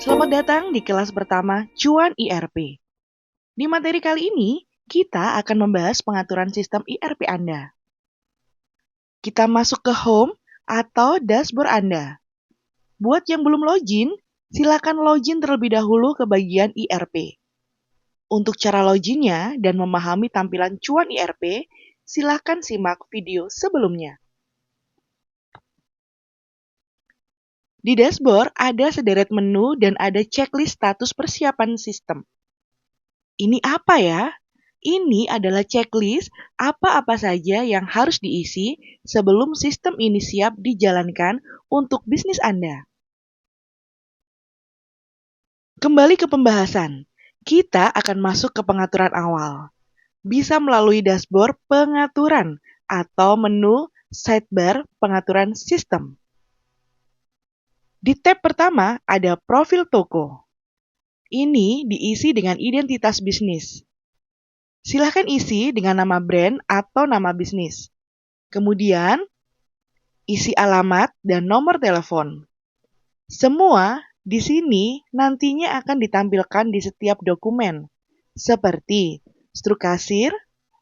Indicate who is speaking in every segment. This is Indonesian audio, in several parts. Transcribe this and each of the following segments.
Speaker 1: Selamat datang di kelas pertama Cuan IRP. Di materi kali ini, kita akan membahas pengaturan sistem IRP Anda. Kita masuk ke home atau dashboard Anda. Buat yang belum login, silakan login terlebih dahulu ke bagian IRP. Untuk cara loginnya dan memahami tampilan Cuan IRP, silakan simak video sebelumnya. Di dashboard ada sederet menu dan ada checklist status persiapan sistem. Ini apa ya? Ini adalah checklist apa-apa saja yang harus diisi sebelum sistem ini siap dijalankan untuk bisnis Anda. Kembali ke pembahasan, kita akan masuk ke pengaturan awal. Bisa melalui dashboard pengaturan atau menu sidebar pengaturan sistem. Di tab pertama ada profil toko. Ini diisi dengan identitas bisnis. Silahkan isi dengan nama brand atau nama bisnis. Kemudian, isi alamat dan nomor telepon. Semua di sini nantinya akan ditampilkan di setiap dokumen, seperti struk kasir,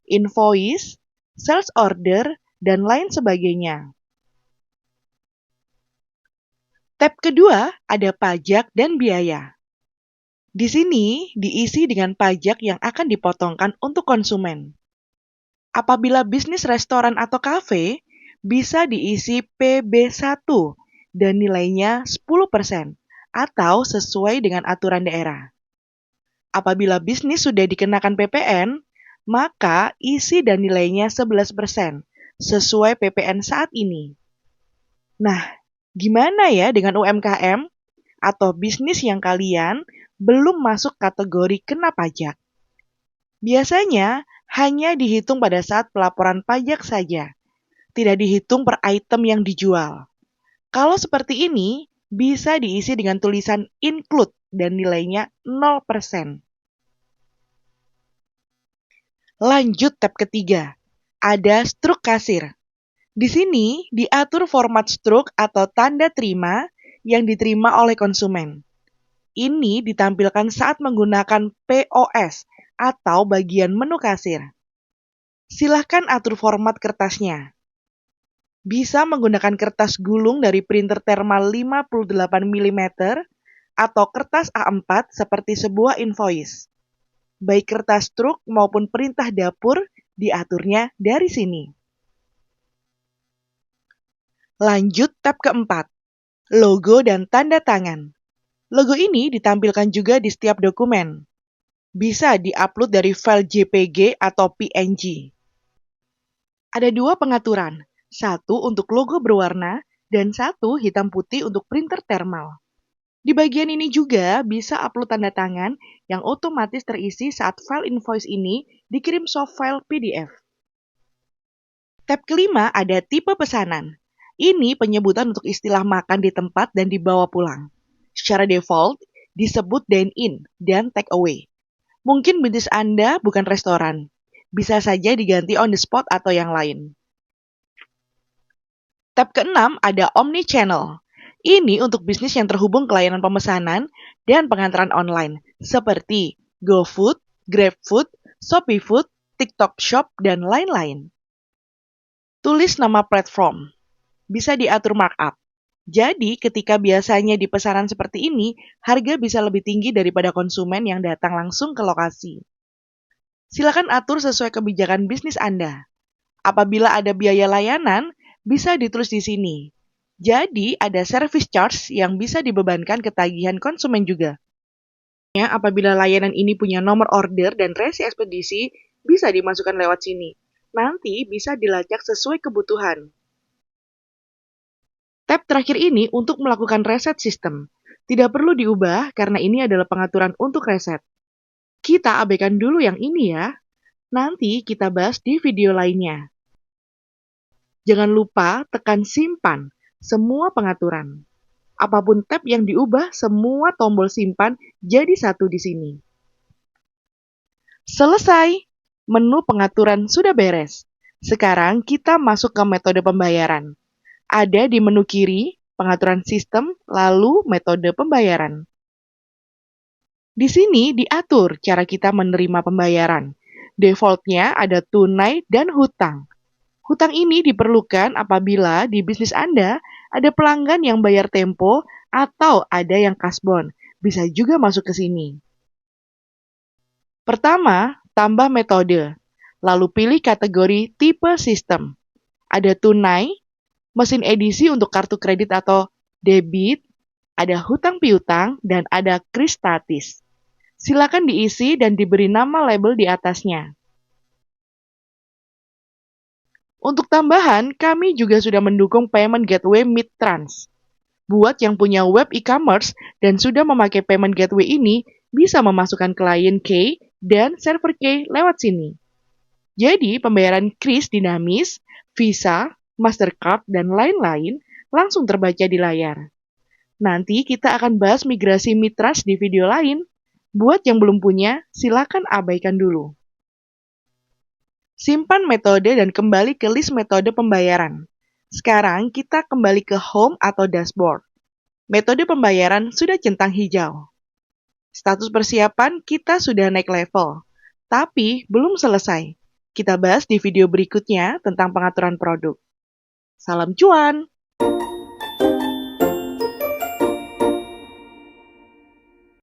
Speaker 1: invoice, sales order, dan lain sebagainya. Tab kedua ada pajak dan biaya. Di sini diisi dengan pajak yang akan dipotongkan untuk konsumen. Apabila bisnis restoran atau kafe, bisa diisi PB1 dan nilainya 10% atau sesuai dengan aturan daerah. Apabila bisnis sudah dikenakan PPN, maka isi dan nilainya 11% sesuai PPN saat ini. Nah, gimana ya dengan UMKM atau bisnis yang kalian belum masuk kategori kena pajak? Biasanya hanya dihitung pada saat pelaporan pajak saja, tidak dihitung per item yang dijual. Kalau seperti ini, bisa diisi dengan tulisan include dan nilainya 0%. Lanjut tab ketiga, ada struk kasir. Di sini diatur format struk atau tanda terima yang diterima oleh konsumen. Ini ditampilkan saat menggunakan POS atau bagian menu kasir. Silahkan atur format kertasnya. Bisa menggunakan kertas gulung dari printer thermal 58 mm atau kertas A4 seperti sebuah invoice. Baik kertas truk maupun perintah dapur diaturnya dari sini. Lanjut tab keempat, logo dan tanda tangan. Logo ini ditampilkan juga di setiap dokumen. Bisa diupload dari file JPG atau PNG. Ada dua pengaturan, satu untuk logo berwarna dan satu hitam putih untuk printer thermal. Di bagian ini juga bisa upload tanda tangan yang otomatis terisi saat file invoice ini dikirim soft file PDF. Tab kelima ada tipe pesanan. Ini penyebutan untuk istilah makan di tempat dan dibawa pulang. Secara default, disebut dine-in dan take away. Mungkin bisnis Anda bukan restoran. Bisa saja diganti on the spot atau yang lain. Tab keenam ada omni-channel. Ini untuk bisnis yang terhubung ke layanan pemesanan dan pengantaran online, seperti GoFood, GrabFood, ShopeeFood, TikTok Shop, dan lain-lain. Tulis nama platform. Bisa diatur markup. Jadi, ketika biasanya di pesanan seperti ini, harga bisa lebih tinggi daripada konsumen yang datang langsung ke lokasi. Silakan atur sesuai kebijakan bisnis Anda. Apabila ada biaya layanan, bisa ditulis di sini. Jadi, ada service charge yang bisa dibebankan ke tagihan konsumen juga. Apabila layanan ini punya nomor order dan resi ekspedisi, bisa dimasukkan lewat sini. Nanti bisa dilacak sesuai kebutuhan. Tab terakhir ini untuk melakukan reset sistem. Tidak perlu diubah karena ini adalah pengaturan untuk reset. Kita abaikan dulu yang ini ya. Nanti kita bahas di video lainnya. Jangan lupa tekan simpan semua pengaturan. Apapun tab yang diubah, semua tombol simpan jadi satu di sini. Selesai. Menu pengaturan sudah beres. Sekarang kita masuk ke metode pembayaran. Ada di menu kiri, pengaturan sistem, lalu metode pembayaran. Di sini diatur cara kita menerima pembayaran. Defaultnya ada tunai dan hutang. Hutang ini diperlukan apabila di bisnis Anda ada pelanggan yang bayar tempo atau ada yang kasbon. Bisa juga masuk ke sini. Pertama, tambah metode. Lalu pilih kategori tipe sistem. Ada tunai, mesin edisi untuk kartu kredit atau debit, ada hutang piutang, dan ada kris statis. Silakan diisi dan diberi nama label di atasnya. Untuk tambahan, kami juga sudah mendukung payment gateway Midtrans. Buat yang punya web e-commerce dan sudah memakai payment gateway ini, bisa memasukkan klien K dan server K lewat sini. Jadi, pembayaran kris dinamis, Visa, Mastercard, dan lain-lain langsung terbaca di layar. Nanti kita akan bahas migrasi Midtrans di video lain. Buat yang belum punya, silakan abaikan dulu. Simpan metode dan kembali ke list metode pembayaran. Sekarang kita kembali ke home atau dashboard. Metode pembayaran sudah centang hijau. Status persiapan kita sudah naik level, tapi belum selesai. Kita bahas di video berikutnya tentang pengaturan produk. Salam cuan!